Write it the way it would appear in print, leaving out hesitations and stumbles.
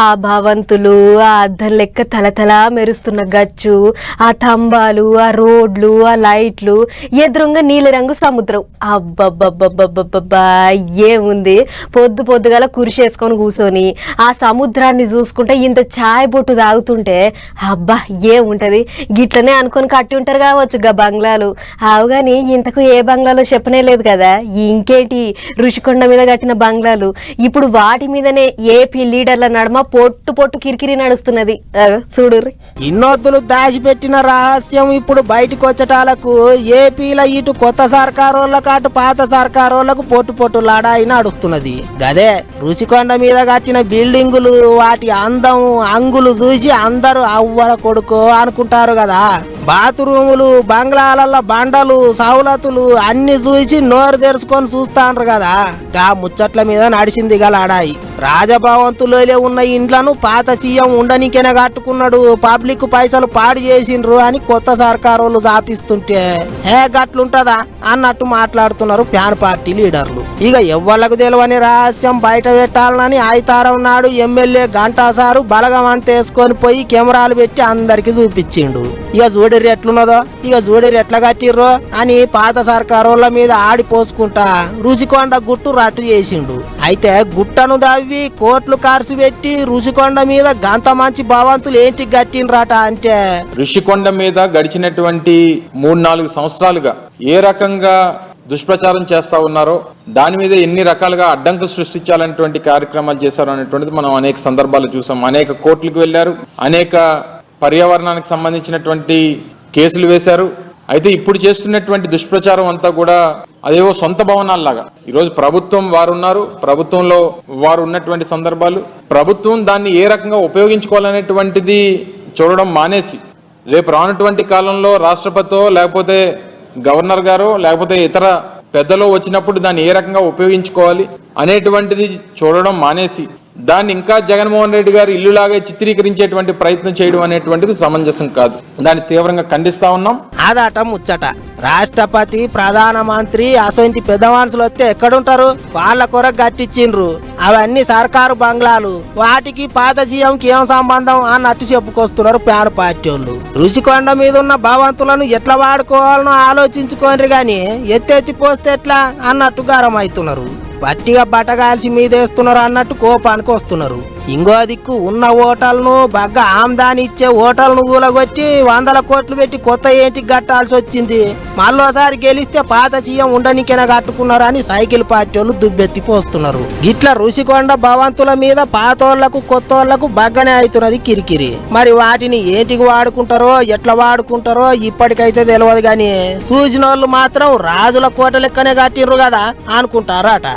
ఆ భవంతులు, ఆ అద్దం లెక్క తలతల మెరుస్తున్న గచ్చు, ఆ తంబాలు, ఆ రోడ్లు, ఆ లైట్లు, ఎదురుంగా నీలిరంగు సముద్రం. అబ్బబ్బబ్బబ్బబ్బబ్బా ఏముంది, పొద్దు పొద్దుగాల కురిసేసుకొని కూర్చొని ఆ సముద్రాన్ని చూసుకుంటే ఇంత ఛాయ్ బొట్టు తాగుతుంటే అబ్బా ఏముంటది. గిట్లనే అనుకొని కట్టి ఉంటారు కావచ్చు గా బంగ్లాలు. అవుగాని ఇంతకు ఏ బంగ్లాలో చెప్పనే లేదు కదా. ఇంకేంటి ఋషికొండ మీద కట్టిన బంగ్లాలు ఇప్పుడు వాటి మీదనే ఏపీ లీడర్ల నడుమ పొట్టు పొట్టు కిరికిరి నడుస్తున్నది. చూడుర్రి, ఇన్నొద్దులు దాచిపెట్టిన రహస్యం ఇప్పుడు బయటకు వచ్చేటాలకు ఏపీల ఇటు కొత్త సర్కారోళ్ళకు అటు పాత సర్కారోళ్లకు పొట్టు పొట్టు లడాయి నడుస్తున్నది. గదే రుషికొండ మీద కట్టిన బిల్డింగులు, వాటి అందం అంగులు చూసి అందరూ అవ్వర కొడుకో అనుకుంటారు కదా. బాత్రూములు, బంగ్లాల బండలు, సౌలతులు అన్ని చూసి నోరు తెరుచుకొని చూస్తాండ్రు కదా. గా ముచ్చట్ల మీద నడిచింది గలాడాయి. రాజభవంతులో ఉన్న ఇండ్లను పాత సీఎం ఉండనికేనే కట్టుకున్నాడు, పబ్లిక్ పైసలు పాడు చేసిండ్రు అని కొత్త సర్కారోళ్ళు చాపిస్తుంటే హే గట్లుంటదా అన్నట్టు మాట్లాడుతున్నారు ఫ్యాన్ పార్టీ లీడర్లు. ఇక ఎవ్వలకు తెలియని రహస్యం బయట పెట్టాలని ఆయితారం నాడు ఎమ్మెల్యే గంటా సారు బలగం అంతేసుకొని పోయి కెమెరాలు పెట్టి అందరికి చూపించిండు. ఇక చూడరి ఎట్లున్నదో, ఇక చూడరి ఎట్లా కట్టిర్రో అని పాత సర్కారోళ్ళ మీద ఆడిపోసుకుంటా రుషికొండ గుట్టు రట్టు చేసిండు. అయితే గుట్టను దవ్వి కోట్లు ఖర్చు పెట్టి రుషికొండ మీద గంత మంచి భవంతులు ఏంటి కట్టినరాట అంటే, ఋషికొండ మీద గడిచినటువంటి 3-4 సంవత్సరాలుగా ఏ రకంగా దుష్ప్రచారం చేస్తా ఉన్నారో, దాని మీద ఎన్ని రకాలుగా అడ్డంకులు సృష్టించాలనేటువంటి కార్యక్రమాలు చేశారు అనేటువంటిది మనం అనేక సందర్భాలు చూసాం. అనేక కోర్టులకు వెళ్లారు, అనేక పర్యావరణానికి సంబంధించినటువంటి కేసులు వేశారు. అయితే ఇప్పుడు చేస్తున్నటువంటి దుష్ప్రచారం అంతా కూడా అదేవో సొంత భవనాల్లాగా. ఈరోజు ప్రభుత్వం వారు ఉన్నారు, ప్రభుత్వంలో వారు ఉన్నటువంటి సందర్భాలు, ప్రభుత్వం దాన్ని ఏ రకంగా ఉపయోగించుకోవాలనేటువంటిది చూడడం మానేసి, రేపు రానటువంటి కాలంలో రాష్ట్రపతితో లేకపోతే గవర్నర్ గారు లేకపోతే ఇతర పెద్దలో వచ్చినప్పుడు దాన్ని ఏ రకంగా ఉపయోగించుకోవాలి అనేటువంటిది చూడడం మానేసి, దాన్ని ఇంకా జగన్మోహన్ రెడ్డి గారు ఇల్లులాగా చిత్రీకరించేటువంటి ప్రయత్నం చేయడం అనేటువంటిది సమంజసం కాదు. దాన్ని తీవ్రంగా ఖండిస్తా ఉన్నాం. అదట ముచ్చట. రాష్ట్రపతి, ప్రధానమంత్రి అసొంటి పెద్ద మనుషులు వస్తే ఎక్కడుంటారు? వాళ్ళ కొరకు కట్టించిండ్రు. అవన్నీ సర్కారు బంగ్లాలు, వాటికి పాత సీఎంకి ఏం సంబంధం అన్నట్టు చెప్పుకొస్తున్నారు ఫ్యాన్ పార్టీ వాళ్ళు. రుషికొండ మీద ఉన్న భవంతులను ఎట్లా వాడుకోవాలనో ఆలోచించుకోండి గాని ఎత్తెత్తి పోస్తే ఎట్లా అన్నట్టు గరం అవుతున్నారు. పట్టిగా బట్టగాల్చి మీదేస్తున్నారు అన్నట్టు కోపానికి వస్తున్నారు. ఇంకో దిక్కు ఉన్న ఓటర్లను బాగా ఆమ్దాని ఇచ్చే ఓటర్లను కూలగొట్టి 100 కోట్లు పెట్టి కొత్త ఏంటికి కట్టాల్సి వచ్చింది. మళ్ళోసారి గెలిస్తే పాత సీఎం ఉండనికేనా కట్టుకున్నారు అని సైకిల్ పార్టీ వాళ్ళు దుబ్బెత్తి పోస్తున్నారు. ఇట్లా రుషికొండ భవంతుల మీద పాతోళ్లకు కొత్తోళ్లకు బగ్గనే అవుతున్నది కిరికిరి. మరి వాటిని ఏంటికి వాడుకుంటారో, ఎట్లా వాడుకుంటారో ఇప్పటికైతే తెలియదు గాని చూసిన వాళ్ళు మాత్రం రాజుల కోట లెక్కనే కట్టిర్రు కదా అనుకుంటారట.